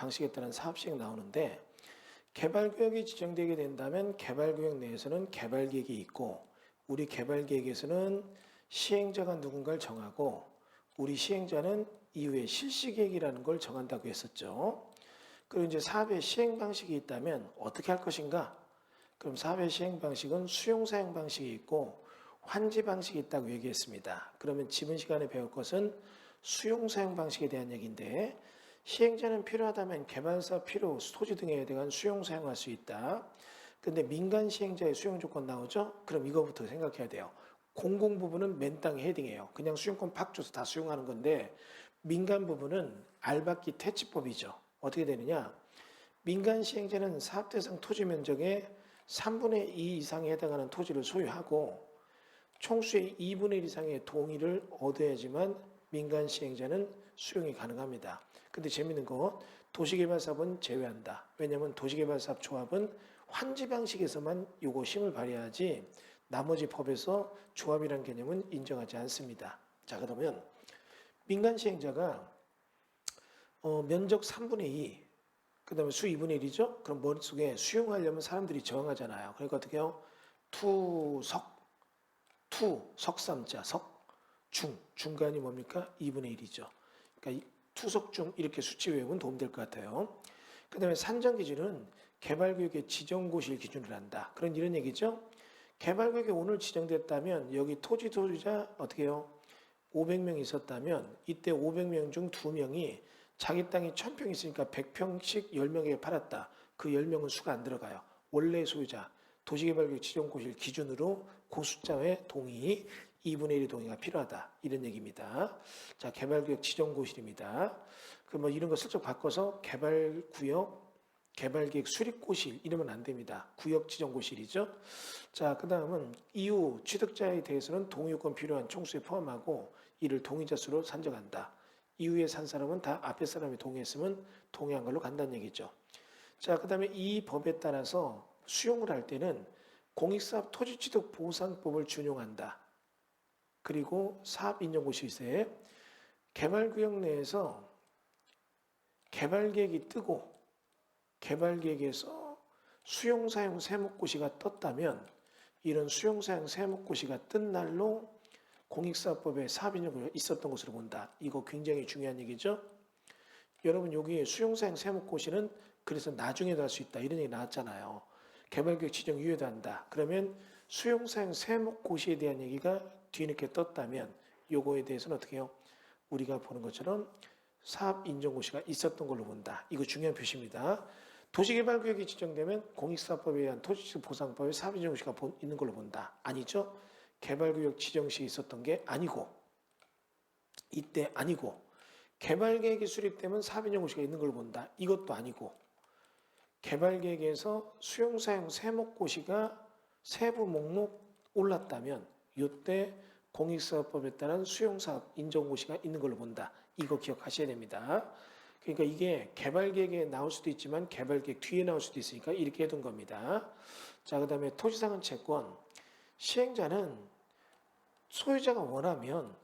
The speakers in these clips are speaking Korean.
방식에 따른 사업시행 나오는데 개발구역이 지정되게 된다면 개발구역 내에서는 개발계획이 있고 우리 개발계획에서는 시행자가 누군가를 정하고 우리 시행자는 이후에 실시계획이라는 걸 정한다고 했었죠. 그리고 이제 사업의 시행 방식이 있다면 어떻게 할 것인가? 그럼 사업의 시행 방식은 수용 사용 방식이 있고 환지 방식이 있다고 얘기했습니다. 그러면 지금 시간에 배울 것은 수용 사용 방식에 대한 얘기인데 시행자는 필요하다면 개발사 필요, 토지 등에 대한 수용 사용할 수 있다. 근데 민간 시행자의 수용 조건 나오죠? 그럼 이거부터 생각해야 돼요. 공공 부분은 맨 땅에 헤딩해요. 그냥 수용권 팍 줘서 다 수용하는 건데 민간 부분은 알박기 퇴치법이죠. 어떻게 되느냐? 민간 시행자는 사업 대상 토지 면적의 3분의 2 이상에 해당하는 토지를 소유하고 총수의 2분의 1 이상의 동의를 얻어야지만 민간 시행자는 수용이 가능합니다. 근데 재밌는 거 도시개발사업은 제외한다. 왜냐하면 도시개발사업 조합은 환지 방식에서만 요거 힘을 발휘하지 나머지 법에서 조합이라는 개념은 인정하지 않습니다. 자, 그러면 민간 시행자가 면적 3분의 2, 그 다음에 수 2분의 1이죠? 그럼 머릿속에 수용하려면 사람들이 정하잖아요. 그러니까 어떻게 해요? 석삼자, 중간이 뭡니까? 2분의 1이죠. 그러니까 투석중 이렇게 수치 외우면 도움될 것 같아요. 그 다음에 산정 기준은 개발구역의 지정고시를 기준으로 한다. 그런 이런 얘기죠. 개발구역이 오늘 지정됐다면 여기 토지 소유자 어떻게 해요? 500명 있었다면 이때 500명 중 2명이 자기 땅이 1000평 있으니까 100평씩 10명에게 팔았다. 그 10명은 수가 안 들어가요. 원래 소유자, 도시개발구역 지정고시를 기준으로 그 숫자의 동의, 2분의 1의 동의가 필요하다. 이런 얘기입니다. 자, 개발구역 지정고시입니다. 그럼 이런 거 슬쩍 바꿔서 개발구역, 개발계획 수립고실 이러면 안 됩니다. 구역 지정고실이죠. 자, 그 다음은 이후 취득자에 대해서는 동의요건 필요한 총수에 포함하고 이를 동의자 수로 산정한다. 이후에 산 사람은 다 앞에 사람이 동의했으면 동의한 걸로 간다는 얘기죠. 자, 그 다음에 이 법에 따라서 수용을 할 때는 공익사업 토지취득 보상법을 준용한다. 그리고 사업인정고시세 개발구역 내에서 개발계획이 뜨고 개발계획에서 수용사용 세목고시가 떴다면 이런 수용사용 세목고시가 뜬 날로 공익사업법에 사업인정고시가 있었던 것으로 본다. 이거 굉장히 중요한 얘기죠. 여러분 여기 수용사용 세목고시는 그래서 나중에도 할 수 있다. 이런 얘기 나왔잖아요. 개발계획 지정 이후에도 한다. 그러면 수용사용 세목고시에 대한 얘기가 뒤늦게 떴다면 요거에 대해서는 어떻게 해요? 우리가 보는 것처럼 사업인정고시가 있었던 걸로 본다. 이거 중요한 표시입니다. 도시개발구역이 지정되면 공익사업법에 의한 토지취득 보상법에 사업인정고시가 있는 걸로 본다. 아니죠? 개발구역 지정시에 있었던 게 아니고 이때 아니고 개발계획이 수립되면 사업인정고시가 있는 걸로 본다. 이것도 아니고 개발계획에서 수용사용 세목고시가 세부 목록 올랐다면 이때 공익사업법에 따른 수용사업 인정고시가 있는 걸로 본다. 이거 기억하셔야 됩니다. 그러니까 이게 개발계획에 나올 수도 있지만 개발계획 뒤에 나올 수도 있으니까 이렇게 해둔 겁니다. 자, 그 다음에 토지상한 채권. 시행자는 소유자가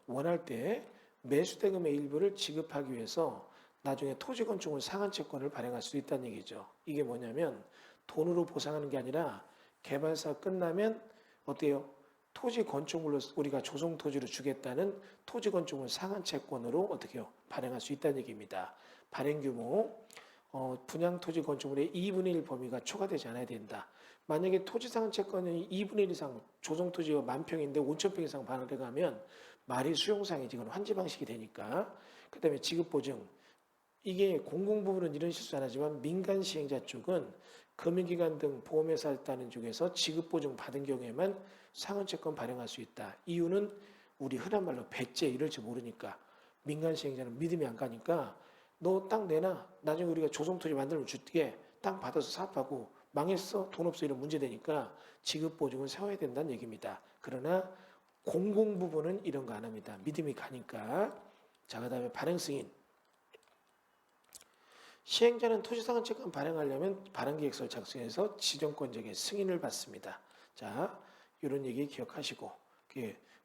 원할 때 매수대금의 일부를 지급하기 위해서 나중에 토지건축물 상한채권을 발행할 수 있다는 얘기죠. 이게 뭐냐면 돈으로 보상하는 게 아니라 개발사 끝나면 어때요? 토지 건축물로 우리가 조성토지로 주겠다는 토지 건축물 상한채권으로 어떻게 해요? 발행할 수 있다는 얘기입니다. 발행 규모 분양 토지 건축물의 2분의 1 범위가 초과되지 않아야 된다. 만약에 토지 상한채권이 2분의 1 이상 조성토지가 10,000평인데 5,000평 이상 반환해 가면 말이 수용상이지 이건 환지 방식이 되니까. 그 다음에 지급보증. 이게 공공부문은 이런 실수 안 하지만 민간 시행자 쪽은 금융기관 등 보험회사 했다는 쪽에서 지급보증 받은 경우에만 상한채권 발행할 수 있다. 이유는 우리 흔한 말로 배째 이럴지 모르니까 민간 시행자는 믿음이 안 가니까 너 땅 내놔. 나중에 우리가 조성토지 만들면 줄게. 땅 받아서 사업하고 망했어. 돈 없어. 이런 문제 되니까 지급보증을 세워야 된다는 얘기입니다. 그러나 공공부문은 이런 거 안 합니다. 믿음이 가니까. 자, 그 다음에 발행승인. 시행자는 토지상한채권 발행하려면 발행계획서를 작성해서 지정권자에게 승인을 받습니다. 자, 이런 얘기 기억하시고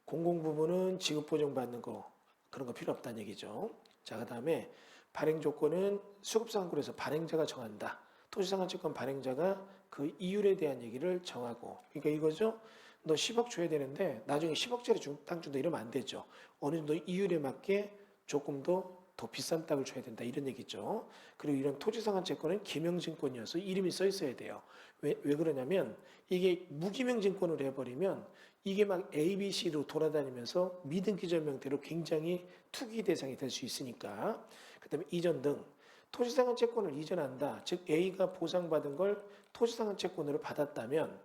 공공부문은 지급보증 받는 거 그런 거 필요 없다는 얘기죠. 자, 그 다음에 발행 조건은 수급상한권에서 발행자가 정한다. 토지상한채권 발행자가 그 이율에 대한 얘기를 정하고, 그러니까 이거죠. 너 10억 줘야 되는데 나중에 10억짜리 땅 준다 이러면 안 되죠. 어느 정도 이율에 맞게 조금 더 비싼 땅을 줘야 된다 이런 얘기죠. 그리고 이런 토지상한채권은 기명증권이어서 이름이 써 있어야 돼요. 왜 그러냐면 이게 무기명증권으로 해버리면 이게 막 A, B, C로 돌아다니면서 미등기점 형태로 굉장히 투기 대상이 될 수 있으니까. 그다음에 이전 등 토지상한채권을 이전한다. 즉 A가 보상받은 걸 토지상한채권으로 받았다면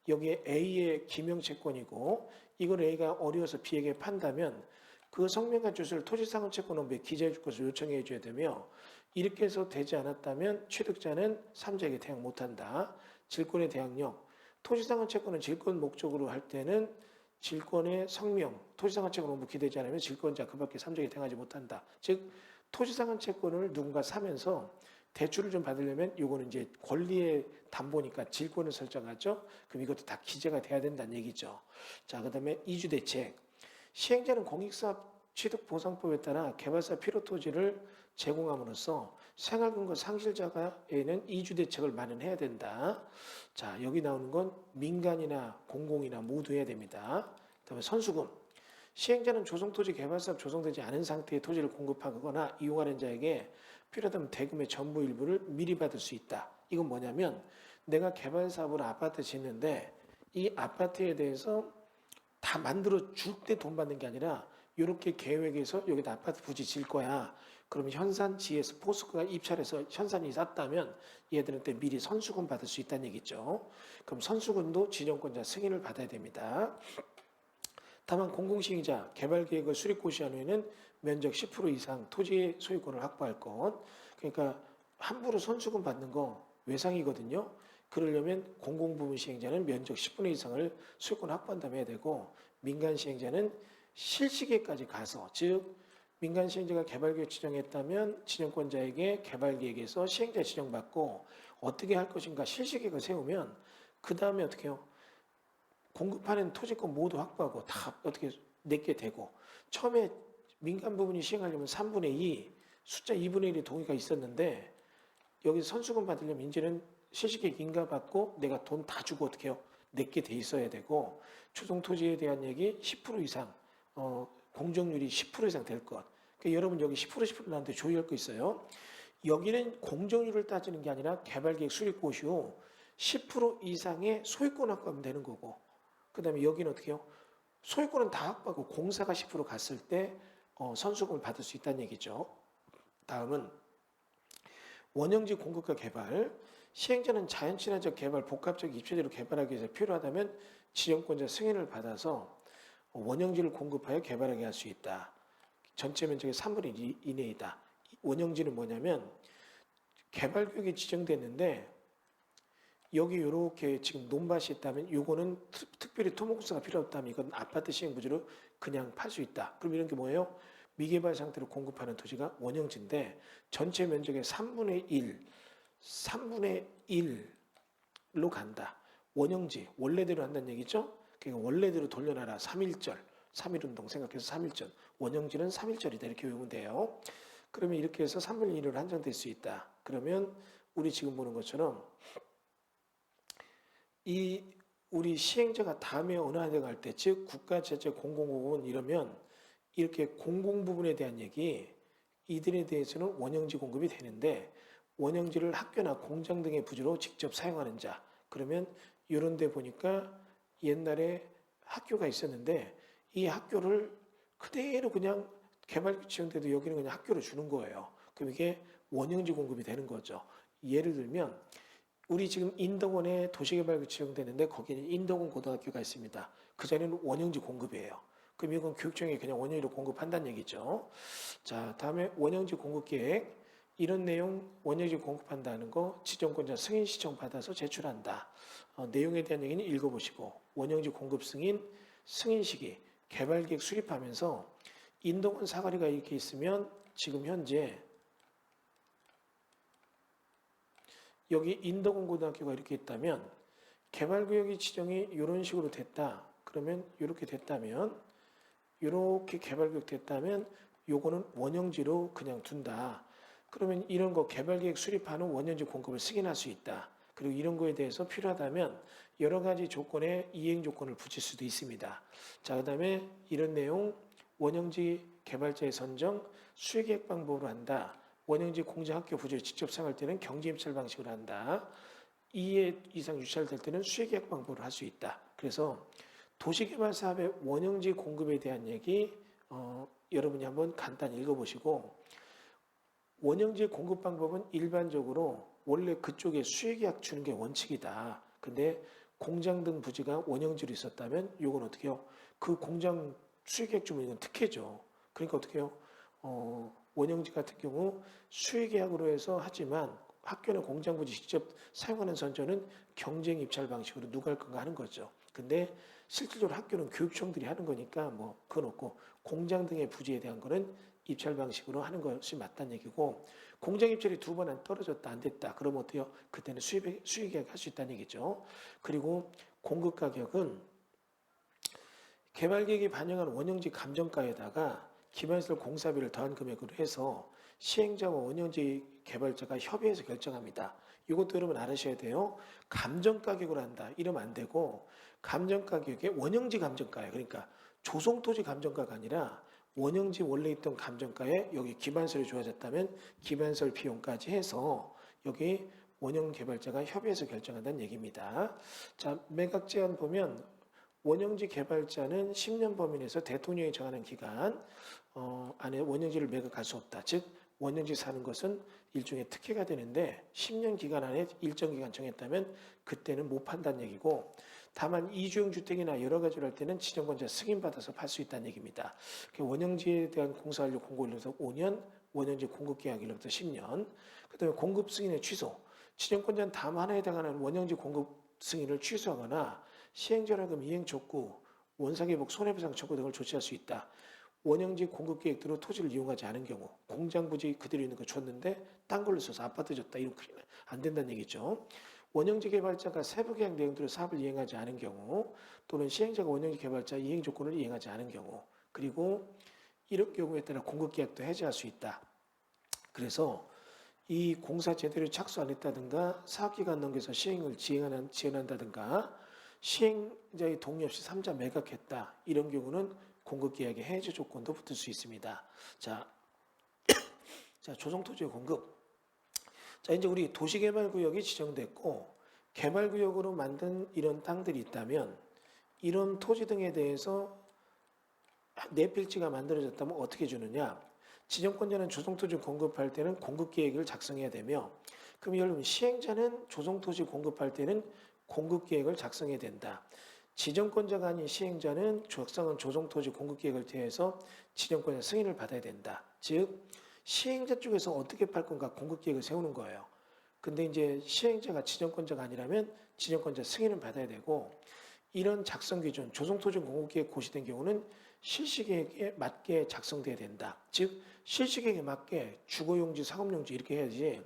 여기에 A의 기명채권이고 이걸 A가 어려워서 B에게 판다면 그 성명과 주소를 토지상한채권원부에 기재해 줄 것을 요청해 줘야 되며 이렇게 해서 되지 않았다면 취득자는 삼자에게 대항 못한다. 질권의 대항력. 토지상한채권은 질권 목적으로 할 때는 질권의 성명, 토지상한채권원부 기재되지 않으면 질권자 그 밖에 삼자에게 대항하지 못한다. 즉 토지상한채권을 누군가 사면서 대출을 좀 받으려면 이거는 이제 권리의 담보니까 질권을 설정하죠. 그럼 이것도 다 기재가 돼야 된다는 얘기죠. 자, 그다음에 이주대책. 시행자는 공익사업 취득보상법에 따라 개발사 필요토지를 제공함으로써 생활근거 상실자가에는 이주대책을 마련해야 된다. 자, 여기 나오는 건 민간이나 공공이나 모두 해야 됩니다. 그다음에 선수금. 시행자는 조성토지 개발사업 조성되지 않은 상태의 토지를 공급하거나 이용하는 자에게 필요하다면 대금의 전부 일부를 미리 받을 수 있다. 이건 뭐냐면 내가 개발사업으로 아파트 짓는데 이 아파트에 대해서 다 만들어 줄 때 돈 받는 게 아니라 이렇게 계획해서 여기다 아파트 부지 질 거야. 그러면 현산지에서 포스코가 입찰해서 현산이 샀다면 얘들한테 미리 선수금 받을 수 있다는 얘기죠. 그럼 선수금도 지정권자 승인을 받아야 됩니다. 다만 공공시행자 개발계획을 수립고시한 후에는 면적 10% 이상 토지의 소유권을 확보할 것. 그러니까 함부로 선수금 받는 거 외상이거든요. 그러려면 공공부문 시행자는 면적 10분의 이상을 소유권 확보한 다음에 해야 되고 민간 시행자는 실시계까지 가서 즉 민간 시행자가 개발계획 지정했다면 지정권자에게 개발계획에서 시행자 지정받고 어떻게 할 것인가 실시계획을 세우면 그 다음에 어떻게 해요? 공급하는 토지권 모두 확보하고 다 어떻게 내게 되고 처음에 민간 부분이 시행하려면 3분의 2 숫자 2분의 1의 동의가 있었는데 여기 선수금 받으려면 이제는 실시계획 인가받고 내가 돈 다 주고 어떻게 해요? 내게 돼 있어야 되고 초동 토지에 대한 얘기 10% 이상 공정률이 10% 이상 될 것. 그러니까 여러분 여기 10% 나한테 조의할 거 있어요. 여기는 공정률을 따지는 게 아니라 개발계획 수립고시요 10% 이상의 소유권 확보하면 되는 거고 그 다음에 여기는 어떻게 해요? 소유권은 다 확보하고 공사가 10% 갔을 때 선수금을 받을 수 있다는 얘기죠. 다음은 원형지 공급과 개발. 시행자는 자연친화적 개발, 복합적 입체제로 개발하기 위해서 필요하다면 지정권자 승인을 받아서 원형지를 공급하여 개발하게 할 수 있다. 전체 면적의 3분의 1 이내이다. 원형지는 뭐냐면 개발구역이 지정됐는데 여기 이렇게 지금 논밭이 있다면 이거는 특별히 토목공사가 필요 없다면 이건 아파트 시행 부지로 그냥 팔 수 있다. 그럼 이런 게 뭐예요? 미개발 상태로 공급하는 토지가 원형지인데 전체 면적의 3분의 1로 간다. 원형지, 원래대로 한다는 얘기죠? 그러니까 원래대로 돌려놔라. 3.1절, 3.1운동 생각해서 3.1절. 원형지는 3.1절이다. 이렇게 외우면 돼요. 그러면 이렇게 해서 3분의 1로 한정될 수 있다. 그러면 우리 지금 보는 것처럼 우리 시행자가 다음에 어느 한 해 갈 때, 즉 국가제재 공공부문 이러면 이렇게 공공부문에 대한 얘기 이들에 대해서는 원형지 공급이 되는데 원형지를 학교나 공장 등의 부지로 직접 사용하는 자 그러면 이런 데 보니까 옛날에 학교가 있었는데 이 학교를 그대로 그냥 개발 지정돼도 여기는 그냥 학교로 주는 거예요. 그럼 이게 원형지 공급이 되는 거죠. 예를 들면 우리 지금 인덕원에 도시개발구 지정되는데 거기는 인덕원 고등학교가 있습니다. 그 자리는 원형지 공급이에요. 그럼 이건 교육청에 그냥 원형지로 공급한다는 얘기죠. 자, 다음에 원형지 공급계획. 이런 내용 원형지 공급한다는 거 지정권자 승인 신청 받아서 제출한다. 내용에 대한 얘기는 읽어보시고 원형지 공급 승인, 승인 시기, 개발계획 수립하면서 인덕원 사거리가 이렇게 있으면 지금 현재 여기 인덕원 고등학교가 이렇게 있다면 개발구역이 지정이 이런 식으로 됐다. 그러면 이렇게 됐다면 이렇게 개발구역 됐다면 요거는 원형지로 그냥 둔다. 그러면 이런 거 개발계획 수립하는 원형지 공급을 승인할 수 있다. 그리고 이런 거에 대해서 필요하다면 여러 가지 조건에 이행 조건을 붙일 수도 있습니다. 자, 그다음에 이런 내용 원형지 개발자의 선정 수의계획 방법으로 한다. 원형지 공장 학교 부지에 직접 사용할 때는 경지입찰 방식으로 한다. 2회 이상 유찰될 때는 수의계획 방법으로 할 수 있다. 그래서 도시개발 사업의 원형지 공급에 대한 얘기 여러분이 한번 간단히 읽어보시고 원형지 공급 방법은 일반적으로 원래 그쪽에 수의계약 주는 게 원칙이다. 근데 공장 등 부지가 원형지로 있었다면 이건 어떻게 해요? 그 공장 수의계약 주면 이건 특혜죠. 그러니까 어떻게 해요? 원형지 같은 경우 수의계약으로 해서 하지만 학교나 공장 부지 직접 사용하는 선전은 경쟁 입찰 방식으로 누가 할 건가 하는 거죠. 근데 실질적으로 학교는 교육청들이 하는 거니까 뭐 그건 없고 공장 등의 부지에 대한 거는 입찰 방식으로 하는 것이 맞다는 얘기고 공장 입찰이 두 번 안 떨어졌다 안 됐다 그러면 어때요? 그때는 수의계약 할 수 있다는 얘기죠. 그리고 공급 가격은 개발계획이 반영한 원형지 감정가에다가 기반시설 공사비를 더한 금액으로 해서 시행자와 원형지 개발자가 협의해서 결정합니다. 이것도 여러분 알으셔야 돼요. 감정가격으로 한다 이러면 안 되고 감정가격에 원형지 감정가예요. 그러니까 조성토지 감정가가 아니라 원형지 원래 있던 감정가에 여기 기반설이 좋아졌다면 기반설 비용까지 해서 여기 원형 개발자가 협의해서 결정한다는 얘기입니다. 자, 매각 제한 보면 원형지 개발자는 10년 범위 내에서 대통령이 정하는 기간 안에 원형지를 매각할 수 없다. 즉 원형지 사는 것은 일종의 특혜가 되는데 10년 기간 안에 일정 기간 정했다면 그때는 못 판다는 얘기고 다만 이주용 주택이나 여러 가지를 할 때는 지정권자 승인받아서 팔 수 있다는 얘기입니다. 원형지에 대한 공사완료 공고일로부터 5년, 원형지 공급 계약일로부터 10년, 그다음에 공급 승인의 취소, 지정권자는 다음 하나에 해당하는 원형지 공급 승인을 취소하거나 시행전환금 이행 촉구, 원상회복 손해배상 청구 등을 조치할 수 있다. 원형지 공급 계획대로 토지를 이용하지 않은 경우 공장 부지 그대로 있는 거 줬는데 딴 걸로 써서 아파트 줬다 이런 큰일 안 된다는 얘기죠. 원형지 개발자가 세부 계약 내용대로 사업을 이행하지 않은 경우 또는 시행자가 원형지 개발자 이행 조건을 이행하지 않은 경우 그리고 이런 경우에 따라 공급 계약도 해지할 수 있다. 그래서 이 공사 제대로 착수 안 했다든가 사업기간 넘겨서 시행을 지연한다든가 시행자의 동의 없이 3자 매각했다. 이런 경우는 공급계약의 해지 조건도 붙을 수 있습니다. 자, 조성토지의 공급. 자, 이제 우리 도시개발구역이 지정됐고 개발구역으로 만든 이런 땅들이 있다면 이런 토지 등에 대해서 내 필지가 만들어졌다면 어떻게 주느냐? 지정권자는 조성토지 공급할 때는 공급계획을 작성해야 되며 그럼 여러분 시행자는 조성토지 공급할 때는 공급계획을 작성해야 된다. 지정권자가 아닌 시행자는 작성한 조성토지 공급계획을 대해서 지정권자 승인을 받아야 된다. 즉 시행자 쪽에서 어떻게 팔 건가 공급계획을 세우는 거예요. 근데 이제 시행자가 지정권자가 아니라면 지정권자 승인을 받아야 되고 이런 작성 기준, 조성토지 공급계획 고시된 경우는 실시계획에 맞게 작성돼야 된다. 즉 실시계획에 맞게 주거용지, 상업용지 이렇게 해야지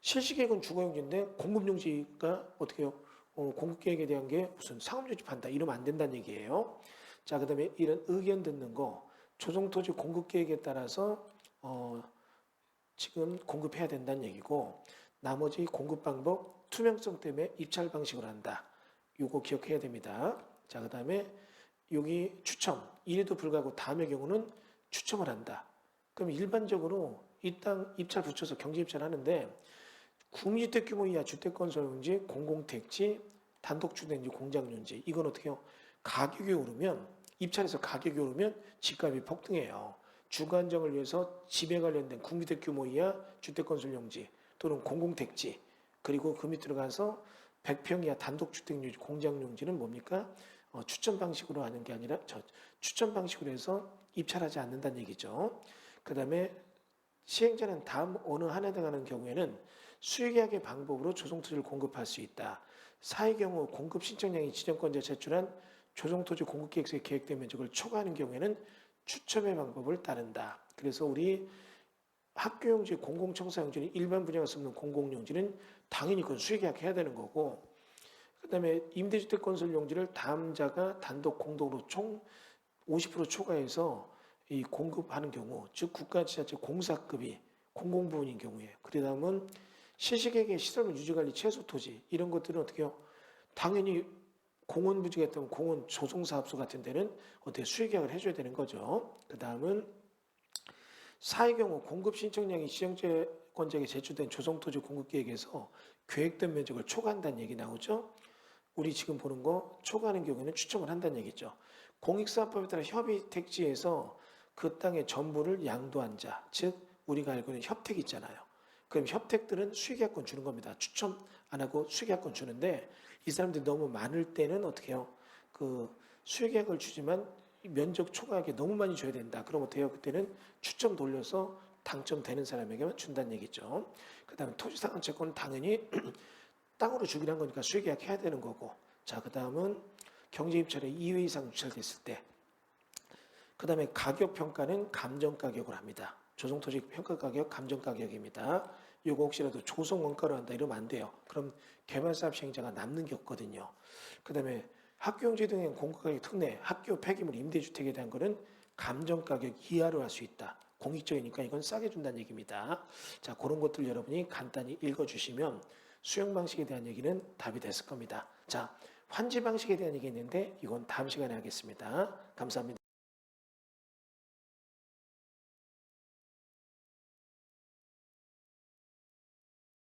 실시계획은 주거용지인데 공급용지가 어떻게 해요? 공급계획에 대한 게 무슨 상업용지 판다 이러면 안 된다는 얘기예요. 자, 그다음에 이런 의견 듣는 거 조성토지 공급계획에 따라서 지금 공급해야 된다는 얘기고 나머지 공급 방법 투명성 때문에 입찰 방식으로 한다. 요거 기억해야 됩니다. 자, 그다음에 여기 추첨 이래도 불구하고 다음의 경우는 추첨을 한다. 그럼 일반적으로 이 땅 입찰 붙여서 경제 입찰 하는데 구미주택 규모 이하 주택건설용지, 공공택지, 단독주택지, 공장용지 이건 어떻게 해요? 가격이 오르면 입찰에서 가격이 오르면 집값이 폭등해요. 주거 안정을 위해서 집에 관련된 구미주택 규모 이하 주택건설용지 또는 공공택지 그리고 그 밑으로 가서 100평 이하 단독주택용지, 공장용지는 뭡니까? 추천 방식으로 하는 게 아니라 추천 방식으로 해서 입찰하지 않는다는 얘기죠. 그 다음에 시행자는 다음 어느 하나에 해당하는 경우에는 수의계약의 방법으로 조성토지를 공급할 수 있다. 사의 경우 공급 신청량이 지정권자에 제출한 조성토지 공급계획서에 계획된 면적을 초과하는 경우에는 추첨의 방법을 따른다. 그래서 우리 학교용지, 공공청사용지는 일반 분양할 수 없는 공공용지는 당연히 그건 수의계약해야 되는 거고 그 다음에 임대주택 건설 용지를 다음자가 단독 공동으로 총 50% 초과해서 이 공급하는 경우 즉 국가지자체 공사급이 공공부문인 경우에. 그 다음은 시식에게 시설물 유지관리 최소 토지 이런 것들은 어떻게 해요? 당연히 공원 부지가 있다면 공원 조성사업소 같은 데는 어떻게 수의계약을 해줘야 되는 거죠. 그 다음은 사의 경우 공급 신청량이 지정권자에게 제출된 조성토지 공급계획에서 계획된 면적을 초과한다는 얘기 나오죠. 우리 지금 보는 거 초과하는 경우에는 추첨을 한다는 얘기죠. 공익사업법에 따라 협의 택지에서 그 땅의 전부를 양도한 자, 즉 우리가 알고 있는 협택 있잖아요. 그럼 협택들은 수의계약권 주는 겁니다. 추첨 안 하고 수의계약권 주는데 이 사람들이 너무 많을 때는 어떻게 해요? 그 수의계약을 주지만 면적 초과하게 너무 많이 줘야 된다. 그럼 어떻게 해요? 그때는 추첨 돌려서 당첨되는 사람에게만 준다는 얘기죠. 그 다음에 토지상한 채권은 당연히 땅으로 주기로 한 거니까 수의계약 해야 되는 거고. 자, 그 다음은 경제입찰에 2회 이상 유찰됐을 때. 그 다음에 가격 평가는 감정가격으로 합니다. 조성토지 평가가격, 감정가격입니다. 이거 혹시라도 조성원가로 한다 이러면 안 돼요. 그럼 개발사업 시행자가 남는 게 없거든요. 그 다음에 학교용지 등의 공급가격 특례, 학교 폐기물 임대주택에 대한 거는 감정가격 이하로 할 수 있다. 공익적이니까 이건 싸게 준다는 얘기입니다. 자, 그런 것들 여러분이 간단히 읽어주시면 수용 방식에 대한 얘기는 답이 됐을 겁니다. 자, 환지 방식에 대한 얘기 있는데 이건 다음 시간에 하겠습니다. 감사합니다.